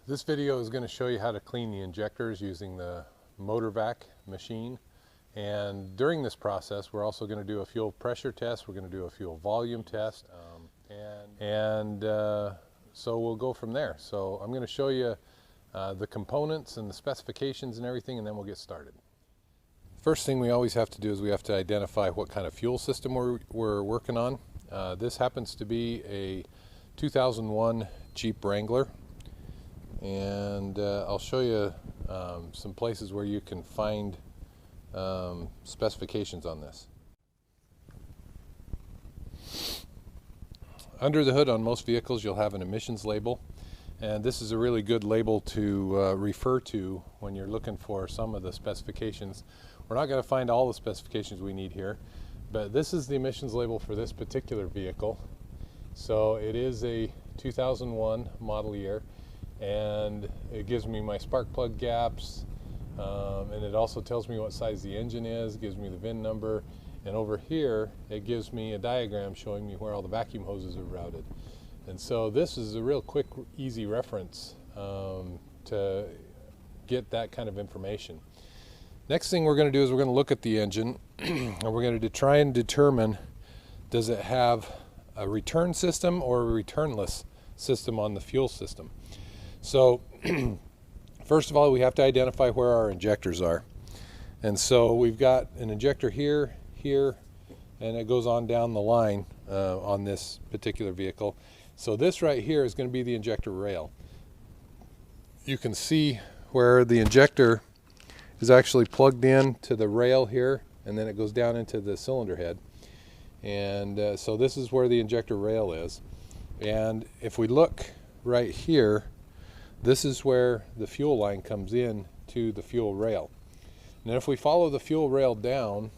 This video is going to show you how to clean the injectors using the Motorvac machine. And during this process, we're also going to do a fuel pressure test. We're going to do a fuel volume test. So we'll go from there. So I'm going to show you the components and the specifications and everything, and then we'll get started. First thing we always have to do is we have to identify what kind of fuel system we're working on. This happens to be a 2001 Jeep Wrangler. And I'll show you some places where you can find specifications on this. Under the hood on most vehicles you'll have an emissions label, and this is a really good label to refer to when you're looking for some of the specifications. We're not going to find all the specifications we need here, but this is the emissions label for this particular vehicle. So it is a 2001 model year, and it gives me my spark plug gaps, and it also tells me what size the engine is, gives me the VIN number, and over here it gives me a diagram showing me where all the vacuum hoses are routed. And so this is a real quick, easy reference to get that kind of information. Next thing we're going to do is we're going to look at the engine and we're going to try and determine, does it have a return system or a returnless system on the fuel system. So first of all, we have to identify where our injectors are. And so we've got an injector here, here, and it goes on down the line on this particular vehicle. So this right here is going to be the injector rail. You can see where the injector is actually plugged in to the rail here, and then it goes down into the cylinder head. And so this is where the injector rail is. And if we look right here, this is where the fuel line comes in to the fuel rail. And if we follow the fuel rail down,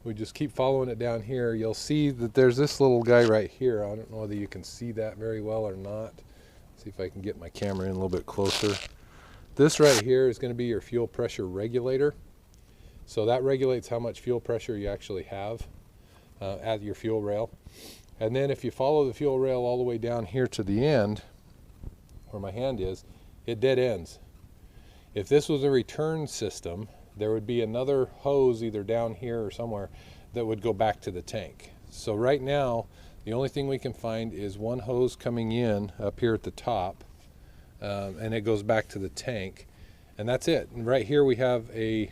we just keep following it down here, you'll see that there's this little guy right here. I don't know whether you can see that very well or not. Let's see if I can get my camera in a little bit closer. This right here is going to be your fuel pressure regulator. So that regulates how much fuel pressure you actually have at your fuel rail. And then if you follow the fuel rail all the way down here to the end, where my hand is, it dead ends. If this was a return system, there would be another hose either down here or somewhere that would go back to the tank. So right now, the only thing we can find is one hose coming in up here at the top, and it goes back to the tank, and that's it. And right here we have a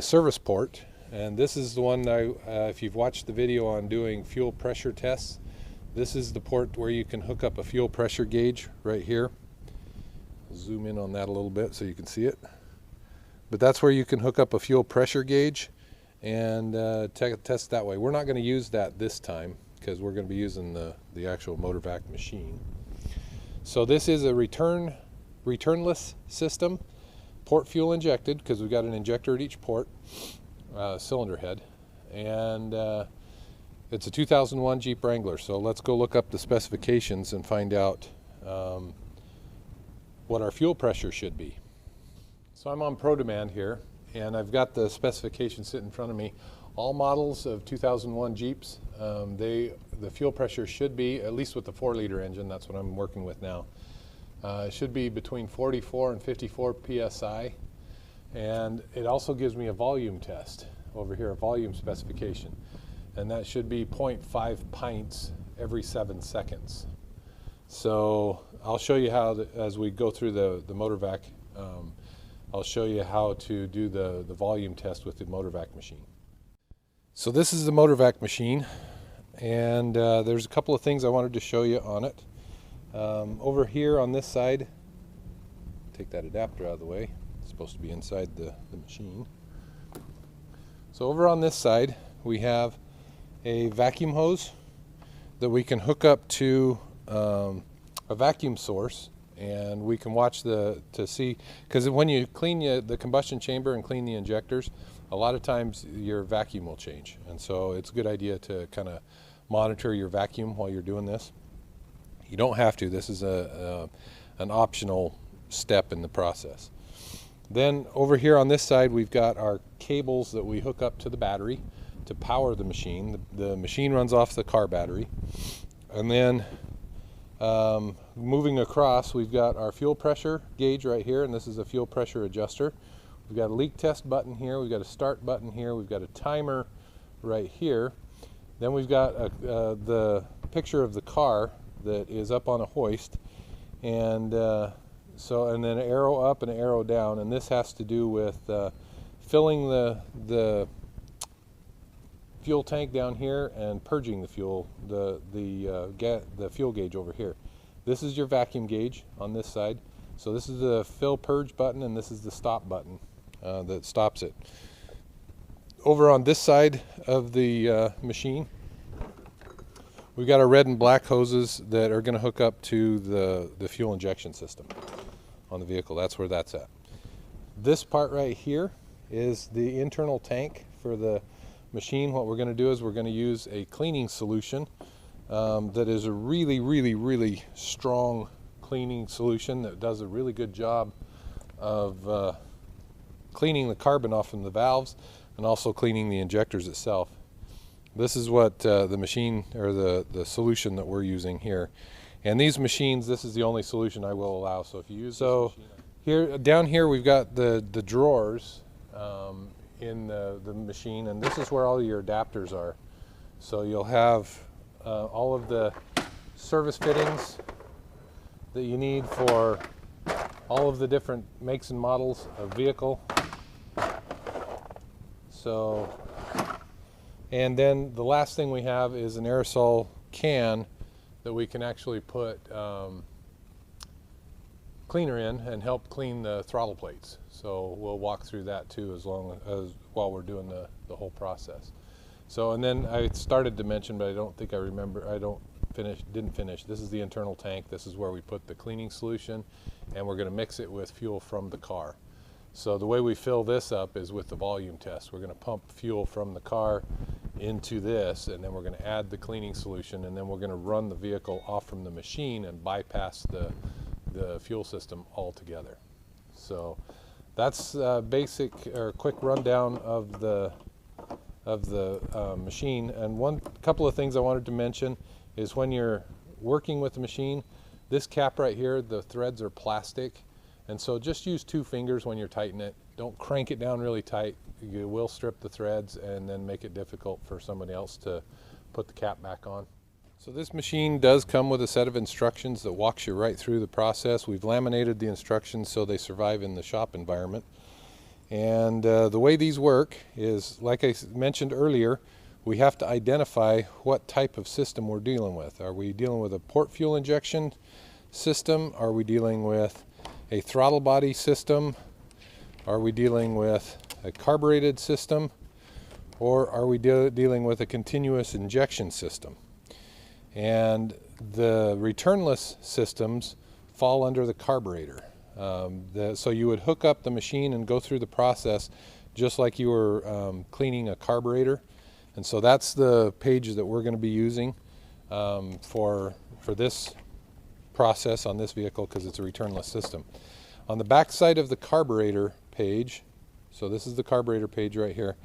service port, and this is the one that if you've watched the video on doing fuel pressure tests, this is the port where you can hook up a fuel pressure gauge right here. Zoom in on that a little bit so you can see it. But that's where you can hook up a fuel pressure gauge and test that way. We're not going to use that this time because we're going to be using the actual Motorvac machine. So this is a returnless system, port fuel injected, because we've got an injector at each port, cylinder head, and it's a 2001 Jeep Wrangler. So let's go look up the specifications and find out what our fuel pressure should be. So I'm on Pro Demand here, and I've got the specifications sitting in front of me. All models of 2001 Jeeps, the fuel pressure should be, at least with the 4-liter engine, that's what I'm working with now, it should be between 44 and 54 PSI. And it also gives me a volume test over here, a volume specification. And that should be 0.5 pints every 7 seconds. So I'll show you how, as we go through the Motorvac, I'll show you how to do the volume test with the Motorvac machine. So this is the Motorvac machine, and there's a couple of things I wanted to show you on it. Over here on this side, take that adapter out of the way. It's supposed to be inside the machine. So over on this side, we have a vacuum hose that we can hook up to a vacuum source, and we can watch to see, because when you clean the combustion chamber and clean the injectors, a lot of times your vacuum will change, and so it's a good idea to kind of monitor your vacuum while you're doing this. You don't have to. This is an optional step in the process. Then over here on this side, we've got our cables that we hook up to the battery to power the machine. The machine runs off the car battery. And then Moving across, we've got our fuel pressure gauge right here, and this is a fuel pressure adjuster. We've got a leak test button here, we've got a start button here, we've got a timer right here. Then we've got the picture of the car that is up on a hoist, and and then an arrow up and an arrow down, and this has to do with filling the fuel tank down here and purging the fuel, the fuel gauge over here. This is your vacuum gauge on this side. So this is the fill purge button, and this is the stop button that stops it. Over on this side of the machine, we've got our red and black hoses that are going to hook up to the fuel injection system on the vehicle. That's where that's at. This part right here is the internal tank for the machine. What we're going to do is we're going to use a cleaning solution that is a really strong cleaning solution that does a really good job of cleaning the carbon off from the valves and also cleaning the injectors itself. This is what the machine, or the solution that we're using here. And these machines, this is the only solution I will allow. So if you use down here we've got the drawers in the machine, and this is where all your adapters are. So you'll have all of the service fittings that you need for all of the different makes and models of vehicle. So, and then the last thing we have is an aerosol can that we can actually put cleaner in and help clean the throttle plates. So we'll walk through that too while we're doing the whole process. So, and then I started to mention, but I don't think I remember, didn't finish. This is the internal tank. This is where we put the cleaning solution, and we're going to mix it with fuel from the car. So the way we fill this up is with the volume test. We're going to pump fuel from the car into this, and then we're going to add the cleaning solution, and then we're going to run the vehicle off from the machine and bypass the fuel system altogether. So that's basic or quick rundown of the machine. And couple of things I wanted to mention is when you're working with the machine, this cap right here, the threads are plastic, and so just use 2 fingers when you're tightening it. Don't crank it down really tight. You will strip the threads and then make it difficult for somebody else to put the cap back on. So this machine does come with a set of instructions that walks you right through the process. We've laminated the instructions so they survive in the shop environment. And the way these work is, like I mentioned earlier, we have to identify what type of system we're dealing with. Are we dealing with a port fuel injection system? Are we dealing with a throttle body system? Are we dealing with a carbureted system? Or are we dealing with a continuous injection system? And the returnless systems fall under the carburetor. So you would hook up the machine and go through the process just like you were cleaning a carburetor. And so that's the page that we're going to be using for this process on this vehicle, because it's a returnless system. On the back side of the carburetor page, so this is the carburetor page right here,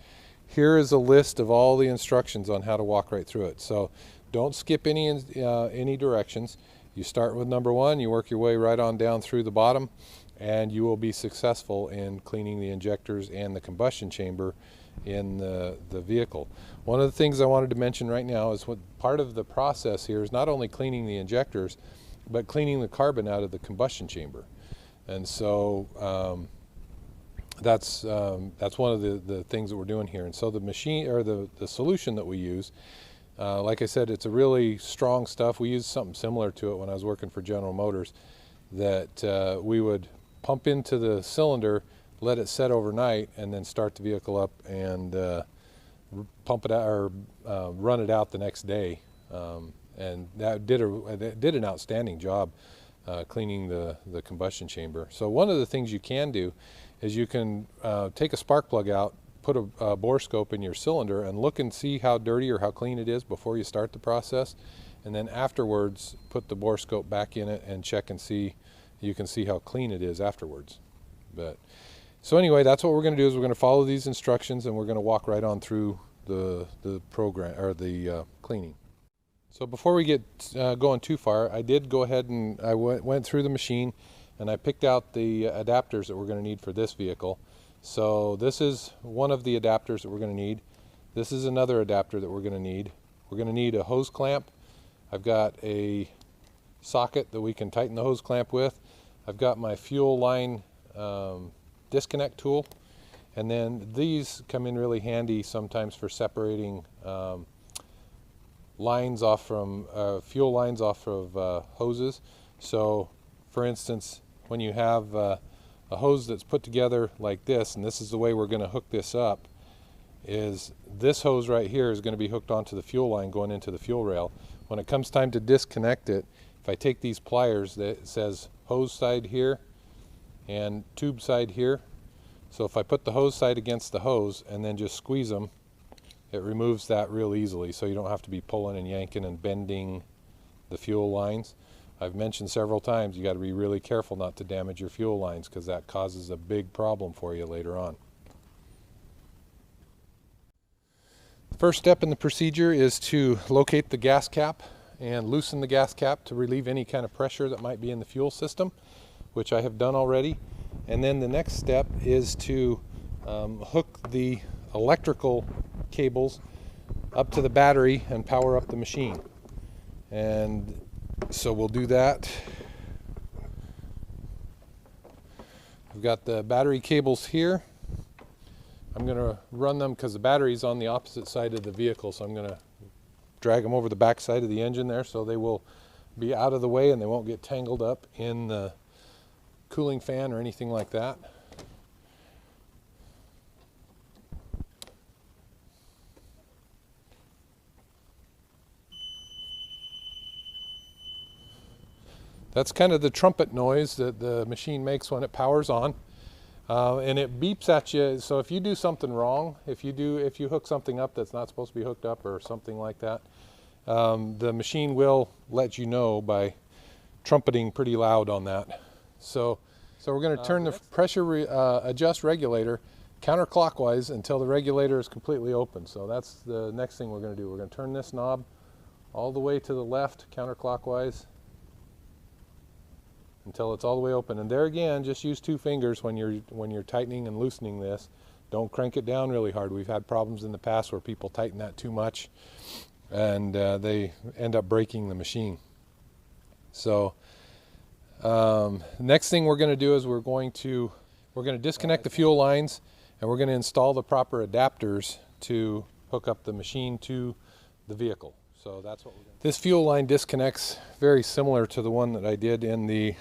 here is a list of all the instructions on how to walk right through it. So don't skip any directions. You start with number 1, you work your way right on down through the bottom, and you will be successful in cleaning the injectors and the combustion chamber in the vehicle. One of the things I wanted to mention right now is what part of the process here is not only cleaning the injectors, but cleaning the carbon out of the combustion chamber. And so that's one of the things that we're doing here. And so the machine, or the solution that we use, like I said, it's a really strong stuff. We used something similar to it when I was working for General Motors, that we would pump into the cylinder, let it set overnight, and then start the vehicle up and pump it out, or run it out the next day. And that did an outstanding job cleaning the combustion chamber. So one of the things you can do is you can take a spark plug out, put a bore scope in your cylinder, and look and see how dirty or how clean it is before you start the process, and then afterwards put the bore scope back in it and check and see. You can see how clean it is afterwards. So anyway, that's what we're going to do, is we're going to follow these instructions, and we're going to walk right on through the program, or the cleaning. So before we get going too far, I did go ahead and I went through the machine and I picked out the adapters that we're going to need for this vehicle. So this is one of the adapters that we're going to need. This is another adapter that we're going to need. We're going to need a hose clamp. I've got a socket that we can tighten the hose clamp with. I've got my fuel line disconnect tool. And then these come in really handy sometimes for separating lines off from fuel lines off of hoses. So for instance, when you have a hose that's put together like this, and this is the way we're going to hook this up, is this hose right here is going to be hooked onto the fuel line going into the fuel rail. When it comes time to disconnect it, if I take these pliers, that says hose side here and tube side here. So if I put the hose side against the hose and then just squeeze them, it removes that real easily, so you don't have to be pulling and yanking and bending the fuel lines. I've mentioned several times you got to be really careful not to damage your fuel lines, because that causes a big problem for you later on. The first step in the procedure is to locate the gas cap and loosen the gas cap to relieve any kind of pressure that might be in the fuel system, which I have done already. And then the next step is to hook the electrical cables up to the battery and power up the machine. And so we'll do that. I've got the battery cables here. I'm going to run them because the battery's on the opposite side of the vehicle, so I'm going to drag them over the back side of the engine there, so they will be out of the way and they won't get tangled up in the cooling fan or anything like that. That's kind of the trumpet noise that the machine makes when it powers on, and it beeps at you. So if you do something wrong, if you hook something up that's not supposed to be hooked up or something like that, the machine will let you know by trumpeting pretty loud on that. So we're going to turn the pressure adjust regulator counterclockwise until the regulator is completely open. So that's the next thing we're going to do. We're going to turn this knob all the way to the left counterclockwise until it's all the way open. And there again, just use 2 fingers when you're tightening and loosening this. Don't crank it down really hard. We've had problems in the past where people tighten that too much and they end up breaking the machine. So next thing we're going to do is we're going to disconnect the fuel lines, and we're going to install the proper adapters to hook up the machine to the vehicle. So that's what we're going to do. This fuel line disconnects very similar to the one that I did in the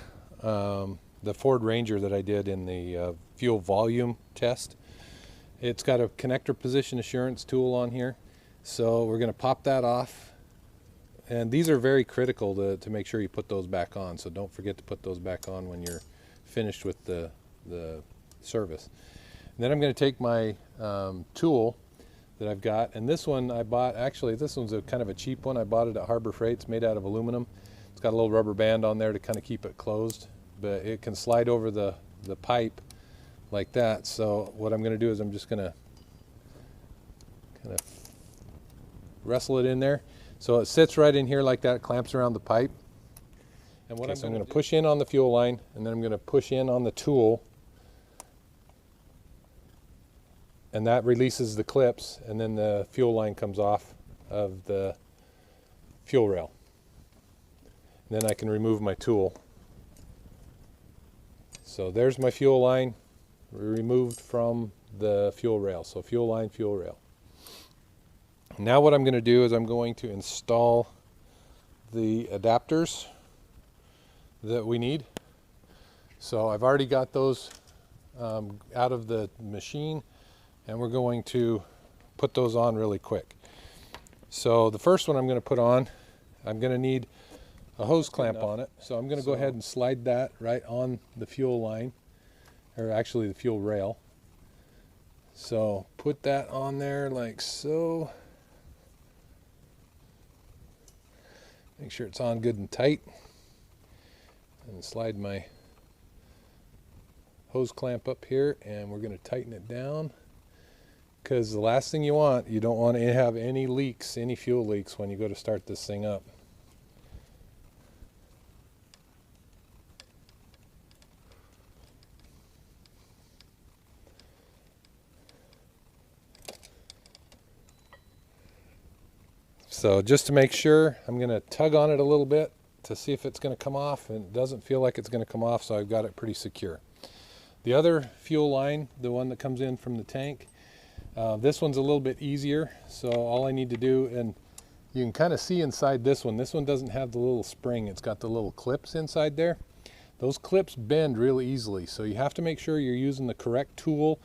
Ford Ranger that I did in the fuel volume test. It's got a connector position assurance tool on here, so we're going to pop that off. And these are very critical to make sure you put those back on, so don't forget to put those back on when you're finished with the service. And then I'm going to take my tool that I've got, and this one I bought, actually this one's a kind of a cheap one. I bought it at Harbor Freight. It's made out of aluminum. It's got a little rubber band on there to kind of keep it closed, but it can slide over the pipe like that. So what I'm going to do is I'm just going to kind of wrestle it in there. So it sits right in here like that, clamps around the pipe. And what I'm going to push in on the fuel line, and then I'm going to push in on the tool, and that releases the clips, and then the fuel line comes off of the fuel rail. And then I can remove my tool. So there's my fuel line removed from the fuel rail. So fuel line, fuel rail. Now what I'm going to do is I'm going to install the adapters that we need. So I've already got those out of the machine, and we're going to put those on really quick. So the first one I'm going to put on, I'm going to need a hose clamp on it. So I'm going to go ahead and slide that right on the fuel line, or actually the fuel rail. So put that on there like so. Make sure it's on good and tight, and slide my hose clamp up here, and we're going to tighten it down. because the last thing you don't want to have any leaks, any fuel leaks when you go to start this thing up. So just to make sure, I'm going to tug on it a little bit to see if it's going to come off, and it doesn't feel like it's going to come off, so I've got it pretty secure. The other fuel line, the one that comes in from the tank, this one's a little bit easier. So all I need to do, and you can kind of see inside this one doesn't have the little spring, it's got the little clips inside there. Those clips bend really easily, so you have to make sure you're using the correct tool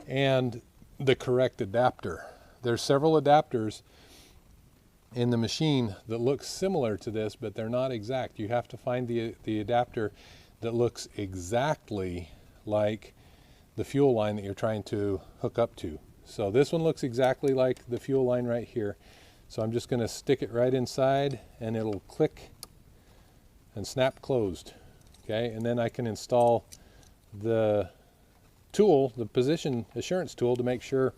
and the correct adapter. There's several adapters in the machine that look similar to this, but they're not exact. You have to find the adapter that looks exactly like the fuel line that you're trying to hook up to. So this one looks exactly like the fuel line right here. So I'm just going to stick it right inside and it'll click and snap closed. Okay, and then I can install the tool, the position assurance tool, to make sure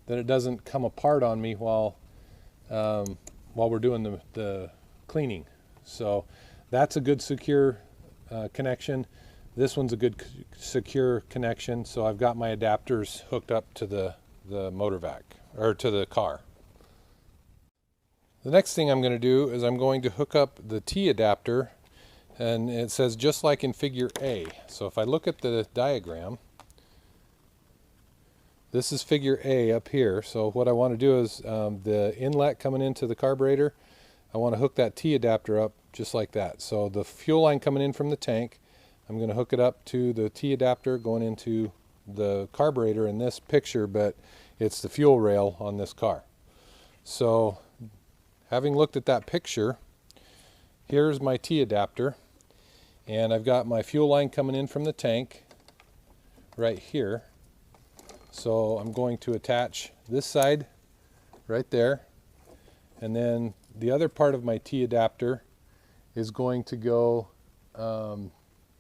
that it doesn't come apart on me while we're doing the cleaning. So that's a good secure connection. This one's a good secure connection. So I've got my adapters hooked up to the Motorvac, or to the car. The next thing I'm going to do is I'm going to hook up the T adapter, and it says just like in figure A. So if I look at the diagram, this is figure A up here. So what I want to do is the inlet coming into the carburetor, I want to hook that T adapter up just like that. So the fuel line coming in from the tank, I'm going to hook it up to the T adapter going into the carburetor in this picture, but it's the fuel rail on this car. So having looked at that picture, here's my T adapter, and I've got my fuel line coming in from the tank right here. So I'm going to attach this side right there, and then the other part of my T adapter is going to go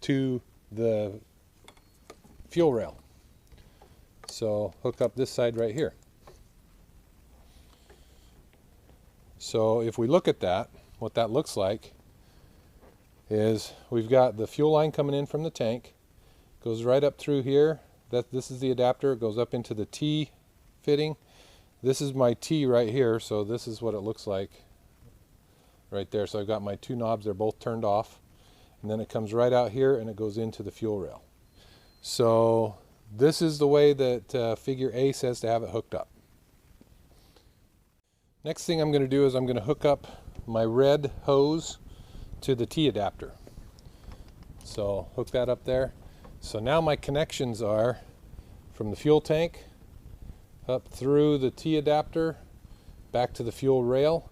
to the fuel rail. So hook up this side right here. So if we look at that, what that looks like is we've got the fuel line coming in from the tank, goes right up through here. This is the adapter, it goes up into the T fitting. This is my T right here, so this is what it looks like right there. So I've got my two knobs, they're both turned off, and then it comes right out here and it goes into the fuel rail. So this is the way that figure A says to have it hooked up. Next thing I'm going to do is I'm going to hook up my red hose to the T adapter. So hook that up there. So now my connections are from the fuel tank up through the T adapter back to the fuel rail,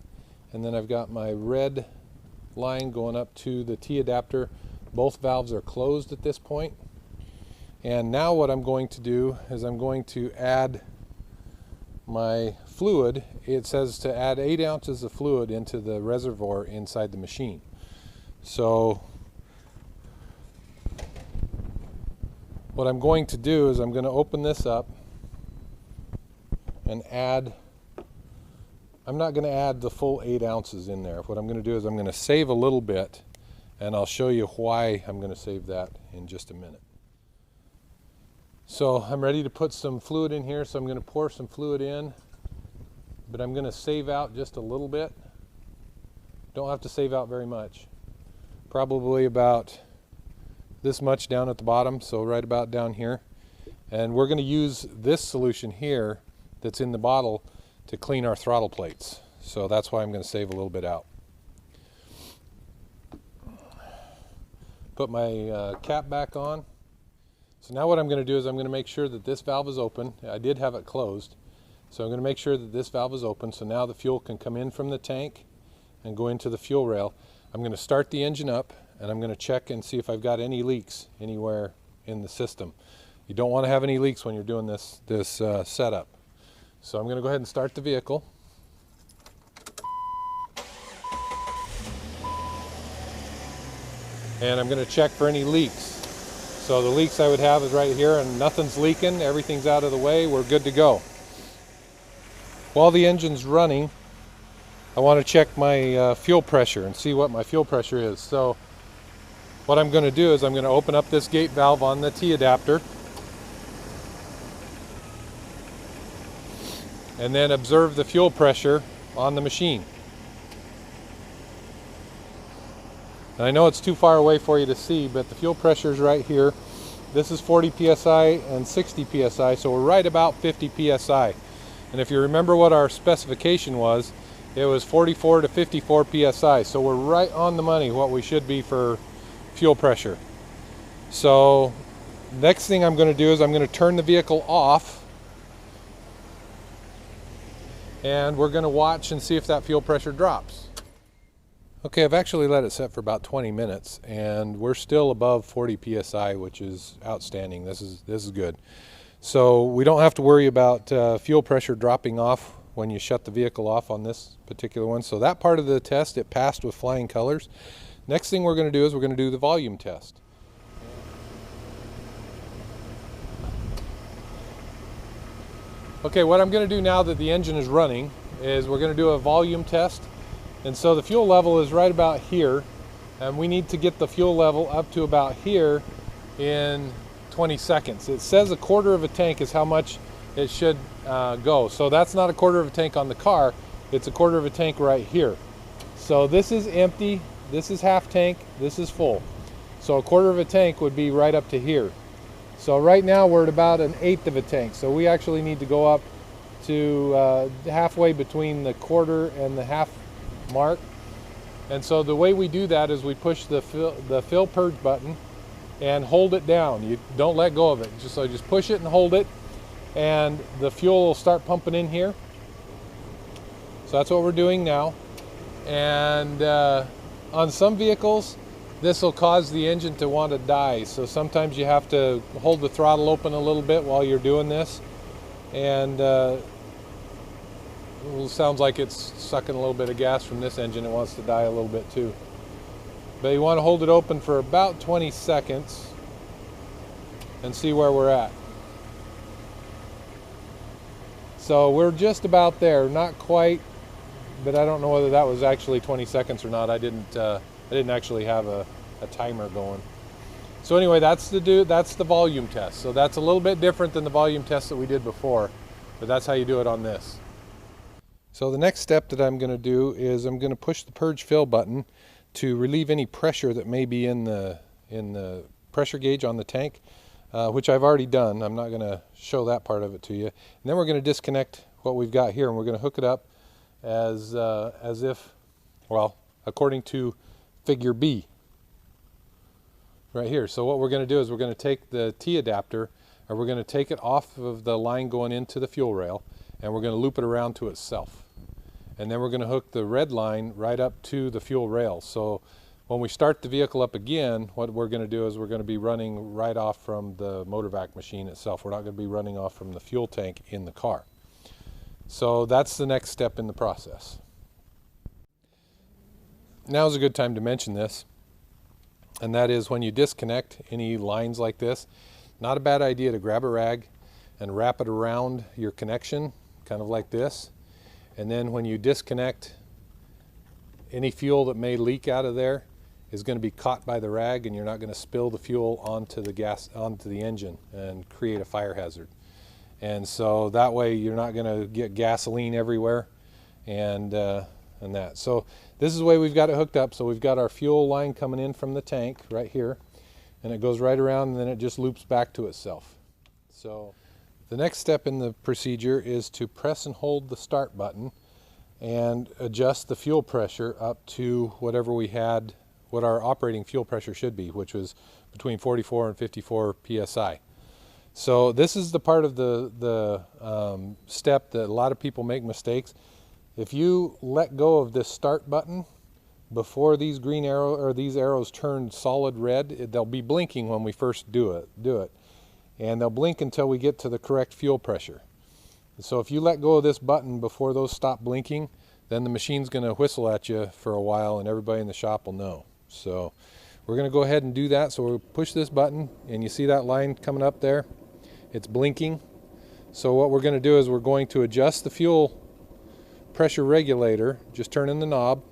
and then I've got my red line going up to the T adapter. Both valves are closed at this point. And now what I'm going to do is I'm going to add my fluid. It says to add 8 ounces of fluid into the reservoir inside the machine. So what I'm going to do is I'm going to open this up and add, I'm not going to add the full 8 ounces in there. What I'm going to do is I'm going to save a little bit, and I'll show you why I'm going to save that in just a minute. So I'm ready to put some fluid in here, so I'm going to pour some fluid in, but I'm going to save out just a little bit. Don't have to save out very much. Probably about this much down at the bottom, so right about down here. And we're going to use this solution here that's in the bottle to clean our throttle plates. So that's why I'm going to save a little bit out. Put my cap back on. So now what I'm going to do is I'm going to make sure that this valve is open. I did have it closed. So I'm going to make sure that this valve is open, so now the fuel can come in from the tank and go into the fuel rail. I'm going to start the engine up, and I'm going to check and see if I've got any leaks anywhere in the system. You don't want to have any leaks when you're doing this setup. So I'm going to go ahead and start the vehicle. And I'm going to check for any leaks. So the leaks I would have is right here, and nothing's leaking, everything's out of the way, we're good to go. while the engine's running, I want to check my fuel pressure and see what my fuel pressure is. So what I'm going to do is I'm going to open up this gate valve on the T adapter and then observe the fuel pressure on the machine. And I know it's too far away for you to see, but the fuel pressure is right here. This is 40 psi and 60 psi, so we're right about 50 psi. And if you remember what our specification was, it was 44 to 54 psi, so we're right on the money what we should be for fuel pressure. So next thing I'm going to do is I'm going to turn the vehicle off, and we're going to watch and see if that fuel pressure drops. Okay, I've actually let it set for about 20 minutes and we're still above 40 psi, which is outstanding. This is good. So we don't have to worry about fuel pressure dropping off when you shut the vehicle off on this particular one. So that part of the test, it passed with flying colors. Next thing we're going to do is we're going to do the volume test. Okay, what I'm going to do now that the engine is running is we're going to do a volume test. And so the fuel level is right about here, and we need to get the fuel level up to about here in 20 seconds. It says a quarter of a tank is how much it should go. So that's not a quarter of a tank on the car, it's a quarter of a tank right here. So this is empty, this is half tank, this is full. So a quarter of a tank would be right up to here. So right now we're at about 1/8 of a tank. So we actually need to go up to halfway between the quarter and the half mark. And so the way we do that is we push the fill purge button and hold it down. You don't let go of it. Just push it and hold it, and the fuel will start pumping in here. So that's what we're doing now. And on some vehicles, this will cause the engine to want to die. So sometimes you have to hold the throttle open a little bit while you're doing this. And it sounds like it's sucking a little bit of gas from this engine. It wants to die a little bit too. But you want to hold it open for about 20 seconds and see where we're at. So we're just about there, not quite, but I don't know whether that was actually 20 seconds or not. I didn't actually have a timer going. So anyway, that's the volume test. So that's a little bit different than the volume test that we did before, but that's how you do it on this. So the next step that I'm going to do is I'm going to push the Purge Fill button to relieve any pressure that may be in the pressure gauge on the tank, which I've already done. I'm not going to show that part of it to you. And then we're going to disconnect what we've got here, and we're going to hook it up as if, well, according to figure B right here. So what we're going to do is we're going to take the T adapter, and we're going to take it off of the line going into the fuel rail, and we're going to loop it around to itself. And then we're going to hook the red line right up to the fuel rail. So when we start the vehicle up again, what we're going to do is we're going to be running right off from the Motorvac machine itself. We're not going to be running off from the fuel tank in the car. So that's the next step in the process. Now is a good time to mention this, and that is when you disconnect any lines like this, not a bad idea to grab a rag and wrap it around your connection, kind of like this. And then when you disconnect, any fuel that may leak out of there is going to be caught by the rag, and you're not going to spill the fuel onto the engine and create a fire hazard. And so that way you're not going to get gasoline everywhere and that. So this is the way we've got it hooked up. So we've got our fuel line coming in from the tank right here, and it goes right around, and then it just loops back to itself. So the next step in the procedure is to press and hold the start button and adjust the fuel pressure up to whatever we had, what our operating fuel pressure should be, which was between 44 and 54 psi. So this is the part of the step that a lot of people make mistakes. If you let go of this start button before these green these arrows turn solid red, they'll be blinking when we first do it. And they'll blink until we get to the correct fuel pressure. So if you let go of this button before those stop blinking, then the machine's going to whistle at you for a while, and everybody in the shop will know. So we're going to go ahead and do that. So we'll push this button, and you see that line coming up there? It's blinking. So what we're going to do is we're going to adjust the fuel pressure regulator, just turning the knob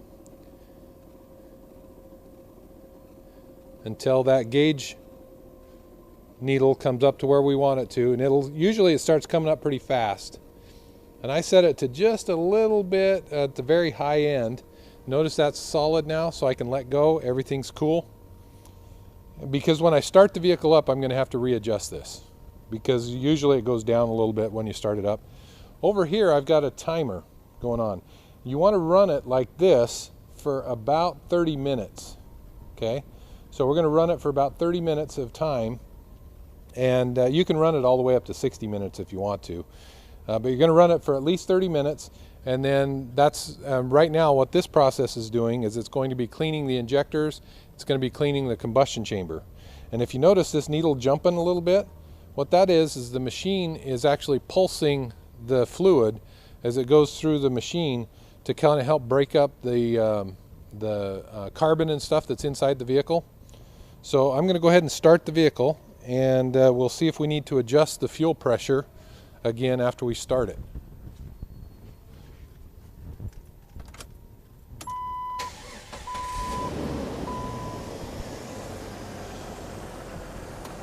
until that gauge needle comes up to where we want it to, and usually it starts coming up pretty fast. And I set it to just a little bit at the very high end. Notice that's solid now, so I can let go. Everything's cool. Because when I start the vehicle up, I'm going to have to readjust this, because usually it goes down a little bit when you start it up. Over here I've got a timer going on. You want to run it like this for about 30 minutes. Okay, so we're going to run it for about 30 minutes of time, and you can run it all the way up to 60 minutes if you want to, but you're going to run it for at least 30 minutes. And then that's right now what this process is doing is it's going to be cleaning the injectors, it's going to be cleaning the combustion chamber. And if you notice this needle jumping a little bit, what that is the machine is actually pulsing the fluid as it goes through the machine to kind of help break up the carbon and stuff that's inside the vehicle. So I'm going to go ahead and start the vehicle, and we'll see if we need to adjust the fuel pressure again after we start it.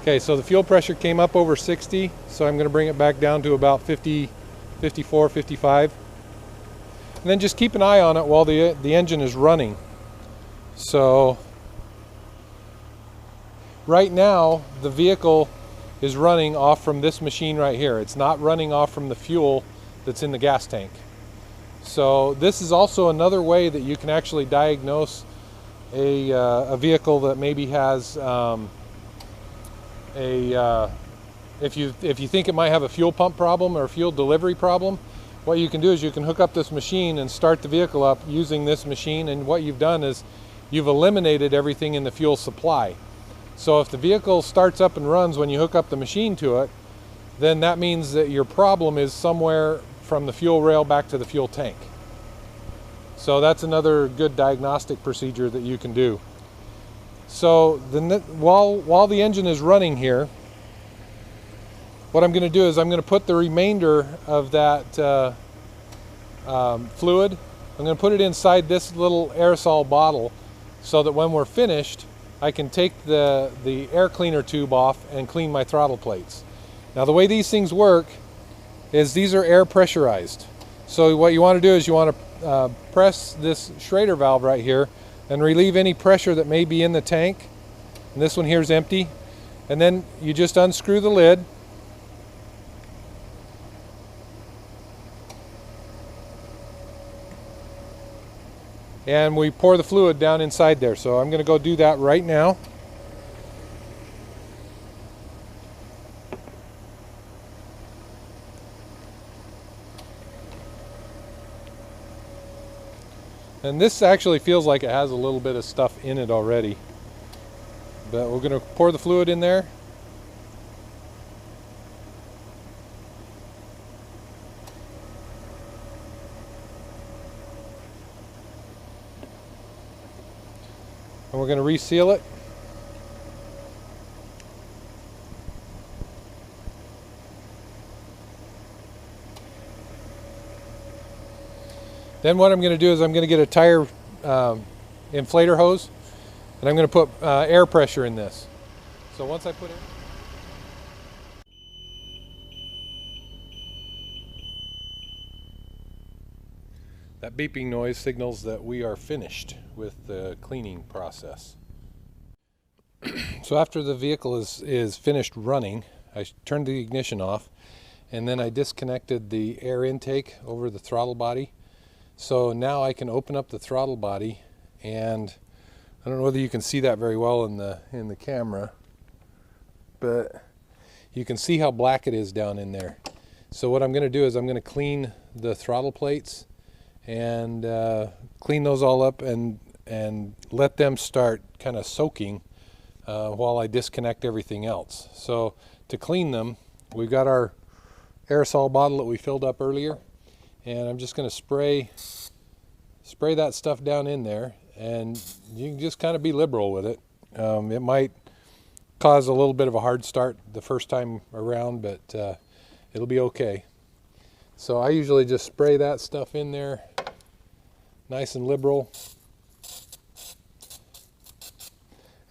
Okay, so the fuel pressure came up over 60, so I'm going to bring it back down to about 50, 54, 55. And then just keep an eye on it while the engine is running. So right now the vehicle is running off from this machine right here. It's not running off from the fuel that's in the gas tank. So this is also another way that you can actually diagnose a vehicle that maybe has if you think it might have a fuel pump problem or a fuel delivery problem, what you can do is you can hook up this machine and start the vehicle up using this machine, and what you've done is you've eliminated everything in the fuel supply. So if the vehicle starts up and runs when you hook up the machine to it, then that means that your problem is somewhere from the fuel rail back to the fuel tank. So that's another good diagnostic procedure that you can do. So while the engine is running here, what I'm going to do is I'm going to put the remainder of that fluid, I'm going to put it inside this little aerosol bottle so that when we're finished, I can take the air cleaner tube off and clean my throttle plates. Now the way these things work is these are air pressurized. So what you want to do is you want to press this Schrader valve right here and relieve any pressure that may be in the tank. And this one here is empty. And then you just unscrew the lid. And we pour the fluid down inside there. So I'm going to go do that right now. And this actually feels like it has a little bit of stuff in it already. But we're going to pour the fluid in there. And we're going to reseal it. Then what I'm going to do is I'm going to get a tire inflator hose, and I'm going to put air pressure in this. So once I put it, that beeping noise signals that we are finished with the cleaning process. So after the vehicle is finished running, I turned the ignition off, and then I disconnected the air intake over the throttle body. So now I can open up the throttle body, and I don't know whether you can see that very well in the camera, but you can see how black it is down in there. So what I'm going to do is I'm going to clean the throttle plates and clean those all up and let them start kind of soaking while I disconnect everything else. So to clean them, we've got our aerosol bottle that we filled up earlier, and I'm just going to spray that stuff down in there, and you can just kind of be liberal with it. It might cause a little bit of a hard start the first time around, but it'll be okay. So I usually just spray that stuff in there nice and liberal.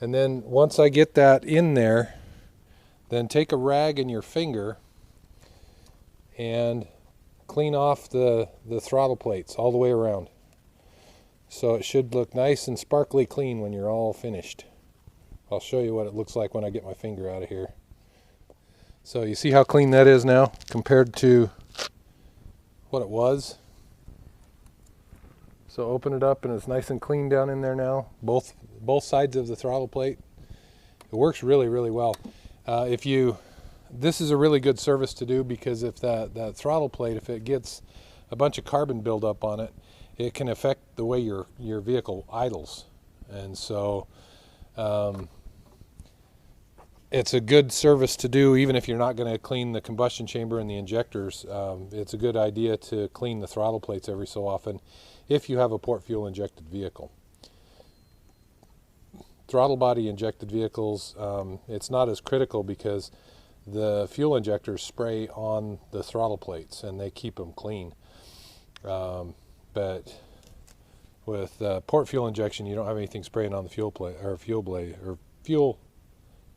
And then once I get that in there, then take a rag in your finger and clean off the throttle plates all the way around. So it should look nice and sparkly clean when you're all finished. I'll show you what it looks like when I get my finger out of here. So you see how clean that is now compared to what it was. So open it up and it's nice and clean down in there now, both sides of the throttle plate. It works really, really well. This is a really good service to do, because if that throttle plate, if it gets a bunch of carbon buildup on it, it can affect the way your vehicle idles. And so it's a good service to do even if you're not going to clean the combustion chamber and the injectors. It's a good idea to clean the throttle plates every so often if you have a port fuel injected vehicle. Throttle body injected vehicles, it's not as critical because the fuel injectors spray on the throttle plates and they keep them clean. But with port fuel injection, you don't have anything spraying on the fuel plate or fuel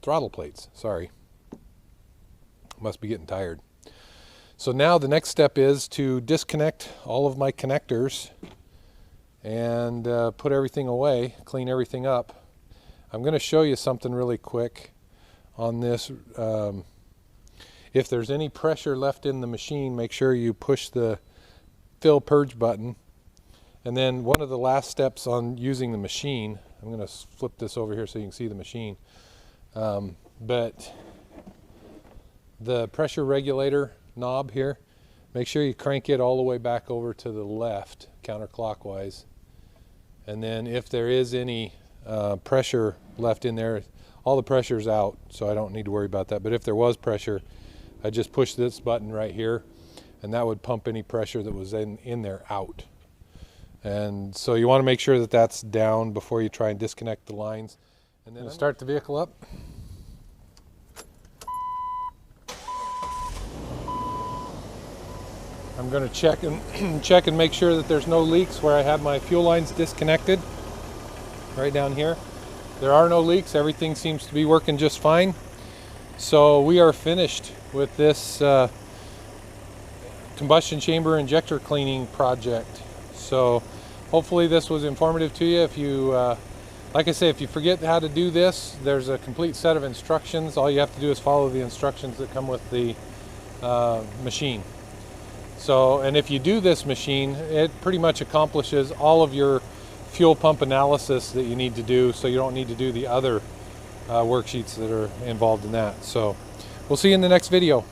throttle plates. Sorry, must be getting tired. So now the next step is to disconnect all of my connectors and put everything away, clean everything up. I'm going to show you something really quick on this. If there's any pressure left in the machine, make sure you push the fill purge button. And then one of the last steps on using the machine, I'm going to flip this over here so you can see the machine, but the pressure regulator knob here, make sure you crank it all the way back over to the left counterclockwise. And then if there is any pressure left in there, all the pressure is out, so I don't need to worry about that. But if there was pressure, I just push this button right here and that would pump any pressure that was in there out. And so you want to make sure that that's down before you try and disconnect the lines. And then start the vehicle up. I'm going to check and make sure that there's no leaks where I have my fuel lines disconnected. Right down here. There are no leaks. Everything seems to be working just fine. So we are finished with this combustion chamber injector cleaning project. So hopefully this was informative to you. If you, like I say, if you forget how to do this, there's a complete set of instructions. All you have to do is follow the instructions that come with the machine. So, and if you do this machine, it pretty much accomplishes all of your fuel pump analysis that you need to do, so you don't need to do the other worksheets that are involved in that. So we'll see you in the next video.